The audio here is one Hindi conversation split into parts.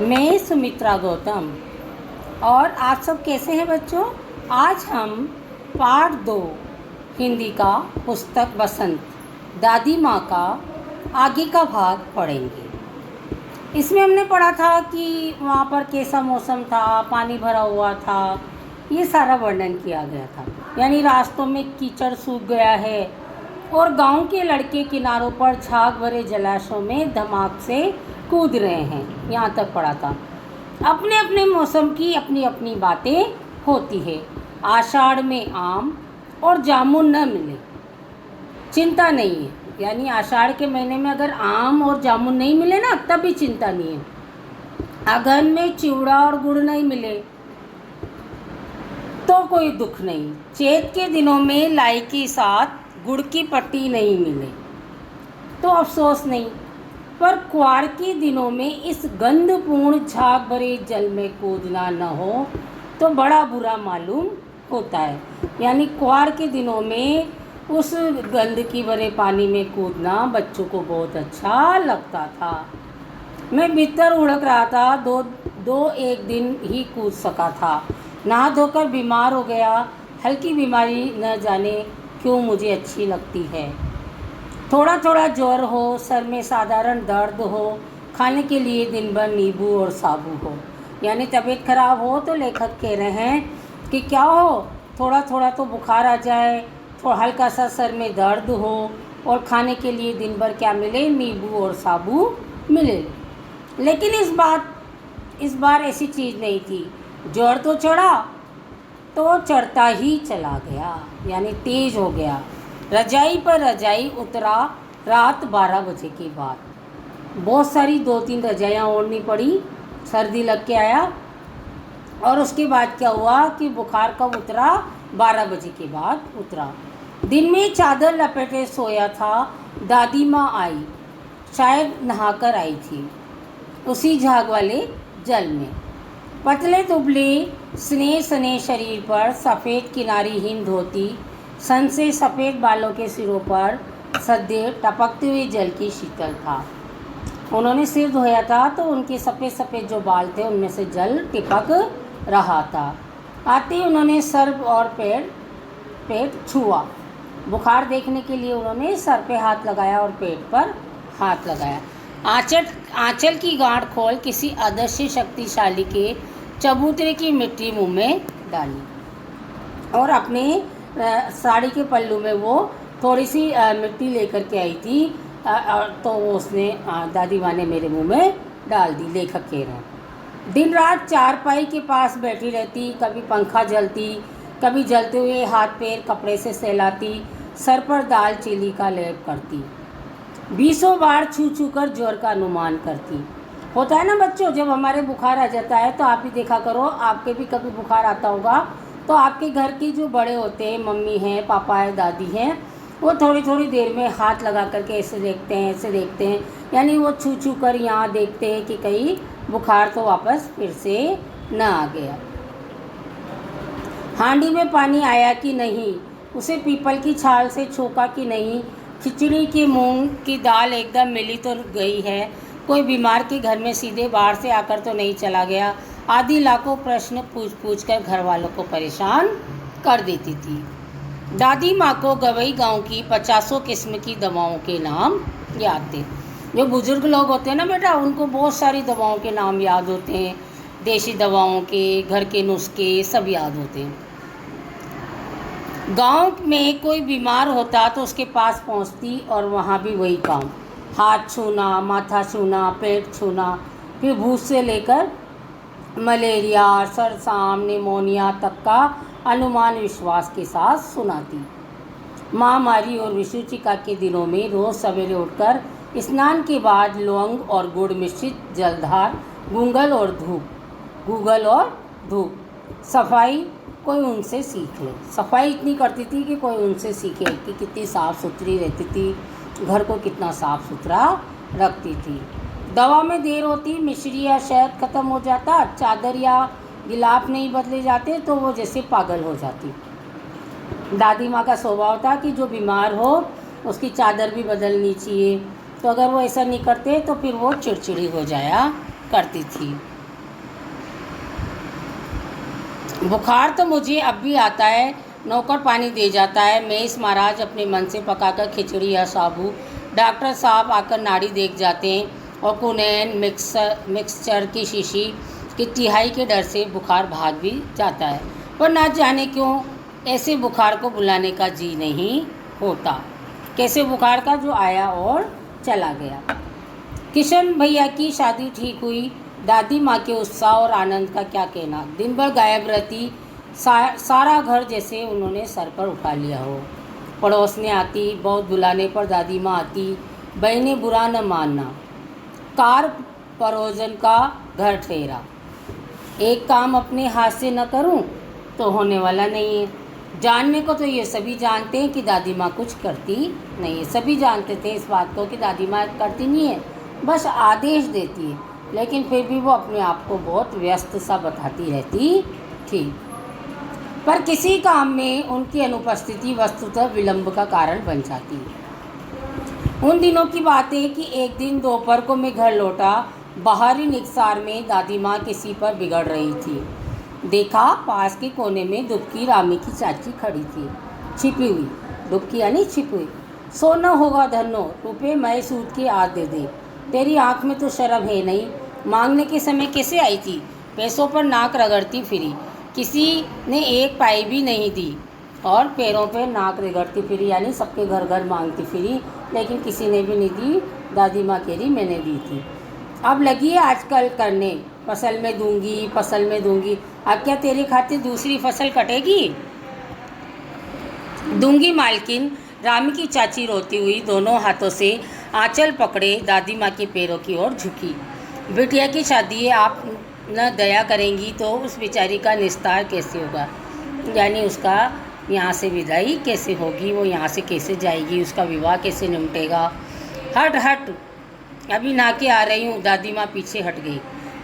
मैं सुमित्रा गौतम। और आप सब कैसे हैं बच्चों? आज हम पाठ 2 हिंदी का पुस्तक बसंत दादी माँ का आगे का भाग पढ़ेंगे। इसमें हमने पढ़ा था कि वहाँ पर कैसा मौसम था, पानी भरा हुआ था, ये सारा वर्णन किया गया था। यानी रास्तों में कीचड़ सूख गया है और गांव के लड़के किनारों पर झाग भरे जलाशयों में धमाक से कूद रहे हैं। यहाँ तक पढ़ा था। अपने अपने मौसम की अपनी अपनी बातें होती है। आषाढ़ में आम और जामुन न मिले, चिंता नहीं है। यानी आषाढ़ के महीने में अगर आम और जामुन नहीं मिले ना, तब भी चिंता नहीं है। अगहन में चिवड़ा और गुड़ नहीं मिले तो कोई दुख नहीं। चैत के दिनों में लाई के साथ गुड़ की पट्टी नहीं मिले तो अफसोस नहीं। पर क्वार के दिनों में इस गंधपूर्ण झाग भरे जल में कूदना न हो तो बड़ा बुरा मालूम होता है। यानी क्वार के दिनों में उस गंदगी भरे पानी में कूदना बच्चों को बहुत अच्छा लगता था। मैं भीतर उड़क रहा था, दो एक दिन ही कूद सका था। नहा धोकर बीमार हो गया। हल्की बीमारी न जाने क्यों मुझे अच्छी लगती है। थोड़ा थोड़ा ज्वर हो, सर में साधारण दर्द हो, खाने के लिए दिन भर नींबू और साबू हो। यानी तबीयत खराब हो तो लेखक कह रहे हैं कि क्या हो, थोड़ा थोड़ा तो बुखार आ जाए, थोड़ा हल्का सा सर में दर्द हो और खाने के लिए दिन भर क्या मिले, नींबू और साबू मिले। लेकिन इस बार ऐसी चीज़ नहीं थी। ज्वर तो चढ़ा तो चढ़ता ही चला गया, यानी तेज हो गया। रजाई पर रजाई उतरा रात 12 बजे के बाद। बहुत सारी 2-3 रजाइयाँ ओढ़नी पड़ी, सर्दी लग के आया। और उसके बाद क्या हुआ कि बुखार कब उतरा? 12 बजे के बाद उतरा। दिन में चादर लपेटे सोया था। दादी माँ आई, शायद नहाकर आई थी उसी झाग वाले जल में। पतले दुबले स्नेह सने शरीर पर सफ़ेद किनारीहीन धोती, सन से सफ़ेद बालों के सिरों पर सदैव टपकते हुए जल की शीतल था। उन्होंने सिर धोया था तो उनके सफ़ेद सफ़ेद जो बाल थे उनमें से जल टिपक रहा था। आते ही उन्होंने सर और पेट छुआ। बुखार देखने के लिए उन्होंने सर पे हाथ लगाया और पेट पर हाथ लगाया। आंचल की गांठ खोल किसी अदृश्य शक्तिशाली के चबूतरे की मिट्टी मुंह में डाली और अपने साड़ी के पल्लू में वो थोड़ी सी मिट्टी लेकर के आई थी। तो वो उसने दादी माँ ने मेरे मुंह में डाल दी। लेखक कह रहे हैं, दिन रात चारपाई के पास बैठी रहती, कभी पंखा जलती, कभी जलते हुए हाथ पैर कपड़े से सहलाती, सर पर दाल चीनी का लेप करती, 20 बार छू छू कर ज्वर का अनुमान करती। होता है ना बच्चों, जब हमारे बुखार आ जाता है तो आप भी देखा करो, आपके भी कभी बुखार आता होगा तो आपके घर की जो बड़े होते हैं, मम्मी हैं, पापा है, दादी हैं, वो थोड़ी थोड़ी देर में हाथ लगा करके ऐसे देखते हैं, ऐसे देखते हैं। यानी वो छू छू कर यहाँ देखते हैं कि कहीं बुखार तो वापस फिर से न आ गया। हांडी में पानी आया कि नहीं, उसे पीपल की छाल से छोका कि नहीं, खिचड़ी की मूंग की दाल एकदम मिली तो गई है, कोई बीमार के घर में सीधे बाहर से आकर तो नहीं चला गया, आदि लाखों प्रश्न पूछ कर घर वालों को परेशान कर देती थी। दादी माँ को गवई गांव की 50 किस्म की दवाओं के नाम याद थे। जो बुजुर्ग लोग होते हैं ना बेटा, उनको बहुत सारी दवाओं के नाम याद होते हैं। देसी दवाओं के, घर के नुस्खे सब याद होते हैं। गांव में कोई बीमार होता तो उसके पास पहुंचती और वहाँ भी वही काम, हाथ छूना, माथा छूना, पेट छूना, फिर भूत से लेकर मलेरिया, सरसाम, निमोनिया तक का अनुमान विश्वास के साथ सुनाती। महामारी और विषुचिका के दिनों में रोज़ सवेरे उठकर स्नान के बाद लौंग और गुड़ मिश्रित जलधार, गूगल और धूप, सफाई कोई उनसे सीख ले। सफाई इतनी करती थी कि कोई उनसे सीखे कि कितनी साफ़ सुथरी रहती थी, घर को कितना साफ़ सुथरा रखती थी। दवा में देर होती, मिश्री या शहद ख़त्म हो जाता, चादर या गिलाफ नहीं बदले जाते तो वो जैसे पागल हो जाती। दादी माँ का स्वभाव था कि जो बीमार हो उसकी चादर भी बदलनी चाहिए, तो अगर वो ऐसा नहीं करते तो फिर वो चिड़चिड़ी हो जाया करती थी। बुखार तो मुझे अब भी आता है, नौकर पानी दे जाता है, मेस महाराज अपने मन से पकाकर खिचड़ी या साबू, डॉक्टर साहब आकर नाड़ी देख जाते हैं और कुनैन मिक्सचर की शीशी की तिहाई के डर से बुखार भाग भी जाता है। पर ना जाने क्यों ऐसे बुखार को बुलाने का जी नहीं होता। कैसे बुखार का जो आया और चला गया। किशन भैया की शादी ठीक हुई। दादी माँ के उत्साह और आनंद का क्या कहना। दिन भर गायब रहती, सारा घर जैसे उन्होंने सर पर उठा लिया हो। पड़ोसने आती, बहुत बुलाने पर दादी माँ आती, बहनें बुरा न मानना, कार परोजन का घर ठहरा। एक काम अपने हाथ से न करूं तो होने वाला नहीं है। जानने को तो ये सभी जानते हैं कि दादी माँ कुछ करती नहीं है। सभी जानते थे इस बात को कि दादी माँ करती नहीं है, बस आदेश देती है, लेकिन फिर भी वो अपने आप को बहुत व्यस्त सा बताती रहती थी। पर किसी काम में उनकी अनुपस्थिति वस्तुतः विलंब का कारण बन जाती है। उन दिनों की बात है कि एक दिन दोपहर को मैं घर लौटा। बाहरी निकसार में दादी माँ किसी पर बिगड़ रही थी। देखा पास के कोने में दुबकी रामी की चाची खड़ी थी, छिपी हुई। दुबकी यानी छिपी हुई। सोना होगा धनो, रुपये मैं सूद के आज दे दे। तेरी आंख में तो शर्म है नहीं, मांगने के समय कैसे आई थी। पैसों पर नाक रगड़ती फिरी, किसी ने एक पाई भी नहीं दी, और पैरों पे नाक रगड़ती फिरी यानी सबके घर घर मांगती फिरी, लेकिन किसी ने भी नहीं दी। दादी माँ कह रही मैंने दी थी। अब लगी है आजकल करने, फसल में दूंगी, फसल में दूंगी। अब क्या तेरी खातिर दूसरी फसल कटेगी। दूंगी मालकिन। रामी की चाची रोती हुई दोनों हाथों से आंचल पकड़े दादी माँ के पैरों की ओर झुकी। बिटिया की शादी है, आप न दया करेंगी तो उस बेचारी का निस्तार कैसे होगा, यानी उसका यहाँ से विदाई कैसे होगी, वो यहाँ से कैसे जाएगी, उसका विवाह कैसे निपटेगा। हट हट, अभी ना के आ रही हूँ। दादी माँ पीछे हट गई।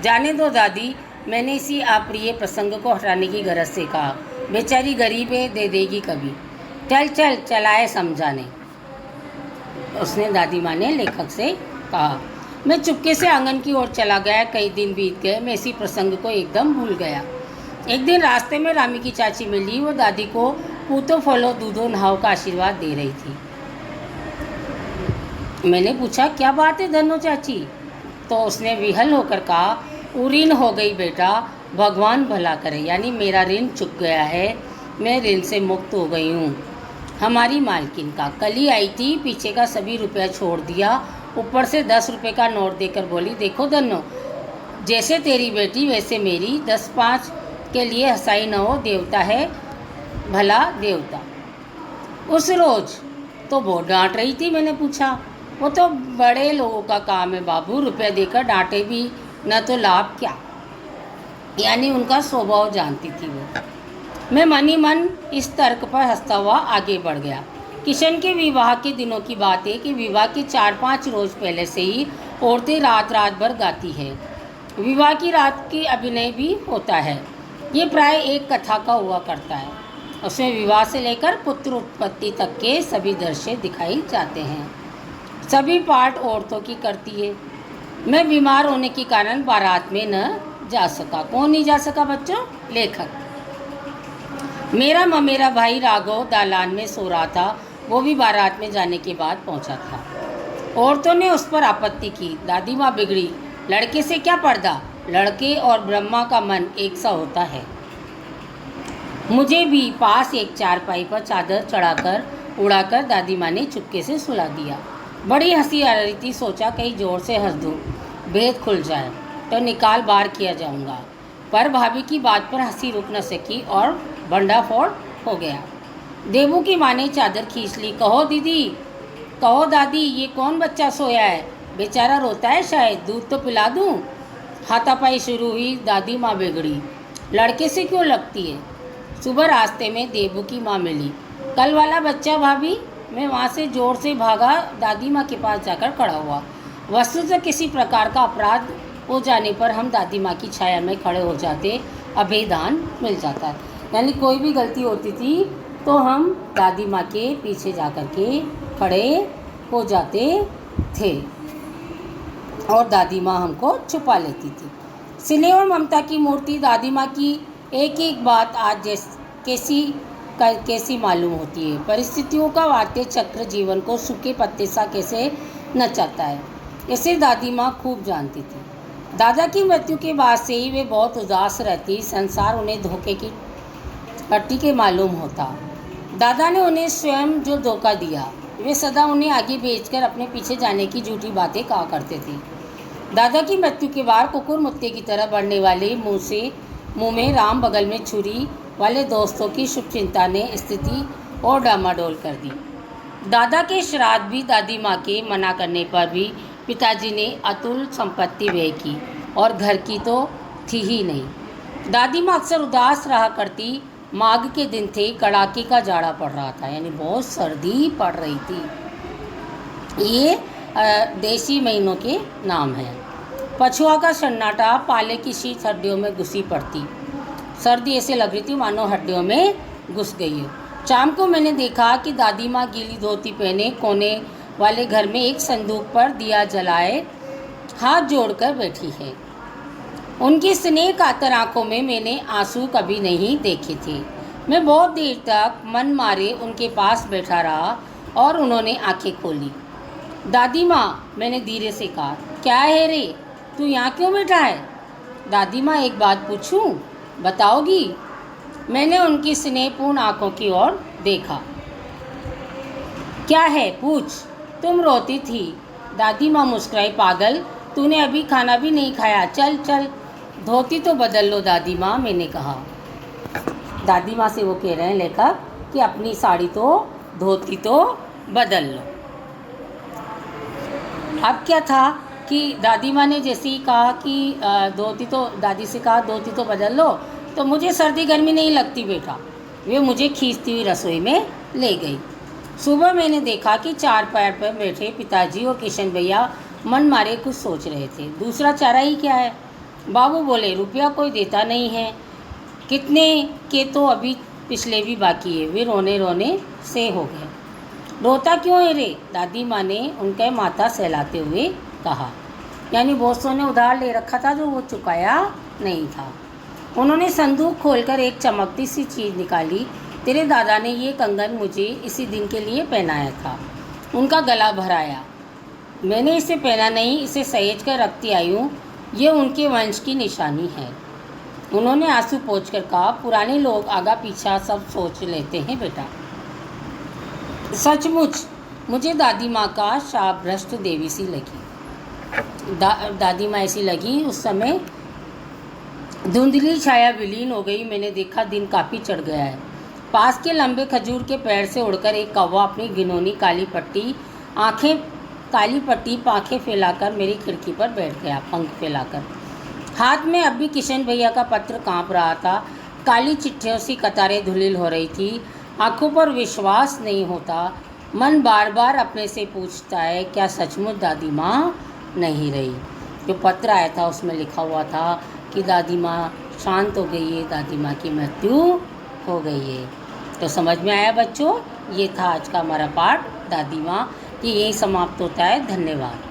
जाने दो दादी, मैंने इसी अप्रिय प्रसंग को हटाने की गरज से कहा। बेचारी गरीब है, दे देगी कभी। चल चल चलाए समझाने, उसने दादी माँ ने लेखक से कहा। मैं चुपके से आंगन की ओर चला गया। कई दिन बीत गए, मैं इसी प्रसंग को एकदम भूल गया। एक दिन रास्ते में रामी की चाची मिली। वो दादी को पूतो फलो दूधो नहाओ का आशीर्वाद दे रही थी। मैंने पूछा क्या बात है धनो चाची, तो उसने विहल होकर कहा ऋण हो गई बेटा, भगवान भला करे, यानी मेरा ऋण चुक गया है, मैं ऋण से मुक्त हो गई हूँ। हमारी मालकिन का कल ही आई थी, पीछे का सभी रुपया छोड़ दिया, ऊपर से 10 रुपये का नोट देकर बोली देखो धनो, जैसे तेरी बेटी वैसे मेरी, 10-5 के लिए हंसाई न हो, देवता है भला देवता। उस रोज तो बहुत डांट रही थी। मैंने पूछा, वो तो बड़े लोगों का काम है बाबू, रुपया देकर डांटे भी न तो लाभ क्या, यानी उनका स्वभाव जानती थी वो। मैं मन ही मन इस तर्क पर हंसता हुआ आगे बढ़ गया। किशन के विवाह के दिनों की बात है कि विवाह के 4-5 रोज़ पहले से ही औरतें रात रात भर गाती है। विवाह की रात की अभिनय भी होता है। ये प्राय एक कथा का हुआ करता है। उसमें विवाह से लेकर पुत्र उत्पत्ति तक के सभी दृश्य दिखाई जाते हैं। सभी पार्ट औरतों की करती है। मैं बीमार होने के कारण बारात में न जा सका। कौन नहीं जा सका बच्चों? लेखक। मेरा ममेरा भाई राघव दालान में सो रहा था, वो भी बारात में जाने के बाद पहुंचा था। औरतों ने उस पर आपत्ति की। दादी माँ बिगड़ी, लड़के से क्या पर्दा, लड़के और ब्रह्मा का मन एक सा होता है। मुझे भी पास एक चारपाई पर चादर चढ़ाकर उड़ाकर दादी माँ ने चुपके से सुला दिया। बड़ी हंसी आ रही थी, सोचा कहीं जोर से हंस दूँ, भेद खुल जाए तो निकाल बाहर किया जाऊँगा, पर भाभी की बात पर हंसी रुक न सकी और भंडाफोड़ हो गया। देवू की माँ ने चादर खींच ली। कहो दीदी, कहो दादी, ये कौन बच्चा सोया है, बेचारा रोता है शायद, दूध तो पिला दूँ। हाथापाई शुरू हुई। दादी माँ बिगड़ी, लड़के से क्यों लगती है। सुबह रास्ते में देवू की माँ मिली। कल वाला बच्चा भाभी। मैं वहाँ से जोर से भागा, दादी माँ के पास जाकर खड़ा हुआ। वस्तुतः किसी प्रकार का अपराध हो जाने पर हम दादी माँ की छाया में खड़े हो जाते, अभेदान मिल जाता है। यानी कोई भी गलती होती थी तो हम दादी माँ के पीछे जा कर के खड़े हो जाते थे। और दादी माँ हमको छुपा लेती थी। स्नेह और ममता की मूर्ति दादी माँ की एक एक बात आज कैसी मालूम होती है। परिस्थितियों का वात्य चक्र जीवन को सूखे पत्ते सा कैसे नचाता है, इसे दादी माँ खूब जानती थी। दादा की मृत्यु के बाद से ही वे बहुत उदास रहती। संसार उन्हें धोखे की पट्टी के मालूम होता। दादा ने उन्हें स्वयं जो धोखा दिया, वे सदा उन्हें आगे भेजकर अपने पीछे जाने की झूठी बातें कहा करते थे। दादा की मृत्यु के बाद कुकुर मुत्ते की तरह बढ़ने वाले मुंह में राम बगल में छुरी वाले दोस्तों की शुभचिंता ने स्थिति और डामाडोल कर दी। दादा के श्राद्ध भी दादी माँ के मना करने पर भी पिताजी ने अतुल संपत्ति व्यय की और घर की तो थी ही नहीं। दादी माँ अक्सर उदास रहा करती। माघ के दिन थे, कड़ाके का जाड़ा पड़ रहा था, यानी बहुत सर्दी पड़ रही थी। ये देसी महीनों के नाम है। पछुआ का सन्नाटा पाले की शीत हड्डियों में घुसी पड़ती। सर्दी ऐसे लग रही थी मानो हड्डियों में घुस गई है। शाम को मैंने देखा कि दादी माँ गीली धोती पहने कोने वाले घर में एक संदूक पर दिया जलाए हाथ जोड़कर बैठी है। उनकी स्नेह कातर आंखों में मैंने आंसू कभी नहीं देखे थे। मैं बहुत देर तक मन मारे उनके पास बैठा रहा और उन्होंने आंखें खोली। दादी माँ, मैंने धीरे से कहा, क्या है रे, तू यहाँ क्यों बैठा है? दादी माँ, एक बात पूछूं, बताओगी? मैंने उनकी स्नेहपूर्ण आंखों की ओर देखा। क्या है, पूछ। तुम रोती थी। दादी माँ मुस्कुराई। पागल, तूने अभी खाना भी नहीं खाया, चल चल धोती तो बदल लो दादी माँ, मैंने कहा। दादी माँ से वो कह रहे हैं लेखक कि अपनी साड़ी तो धोती तो बदल लो। अब क्या था कि दादी माँ ने जैसे ही कहा कि धोती तो, दादी से कहा धोती तो बदल लो, तो मुझे सर्दी गर्मी नहीं लगती बेटा। वे मुझे खींचती हुई रसोई में ले गई। सुबह मैंने देखा कि चार पैर पर बैठे पिताजी और किशन भैया मन मारे कुछ सोच रहे थे। दूसरा चारा ही क्या है? बाबू बोले, रुपया कोई देता नहीं है, कितने के तो अभी पिछले भी बाकी है। वे रोने रोने से हो गए। रोता क्यों है रे? दादी माँ ने उनके माथा सहलाते हुए कहा। यानी बॉसों ने उधार ले रखा था जो वो चुकाया नहीं था। उन्होंने संदूक खोलकर एक चमकती सी चीज़ निकाली। तेरे दादा ने ये कंगन मुझे इसी दिन के लिए पहनाया था। उनका गला भराया। मैंने इसे पहना नहीं, इसे सहेज कर रखती आई हूँ। ये उनके वंश की निशानी है। उन्होंने आंसू पोंछकर कहा, पुराने लोग आगा पीछा सब सोच लेते हैं बेटा। सचमुच मुझे दादी माँ का शाप भ्रष्ट देवी सी लगी। दादी माँ ऐसी लगी। उस समय धुंधली छाया विलीन हो गई। मैंने देखा दिन काफ़ी चढ़ गया है। पास के लंबे खजूर के पेड़ से उड़कर एक कौवा अपनी घिनौनी काली पट्टी पाँखें फैलाकर मेरी खिड़की पर बैठ गया, पंख फैलाकर। हाथ में अब भी किशन भैया का पत्र कांप रहा था। काली चिट्ठियों सी कतारें धुलिल हो रही थी। आंखों पर विश्वास नहीं होता। मन बार बार अपने से पूछता है, क्या सचमुच दादी माँ नहीं रही? जो पत्र आया था उसमें लिखा हुआ था कि दादी माँ शांत हो गई है, दादी माँ की मृत्यु हो गई है। तो समझ में आया बच्चों? ये था आज का हमारा पाठ दादी माँ, कि यही समाप्त होता है। धन्यवाद।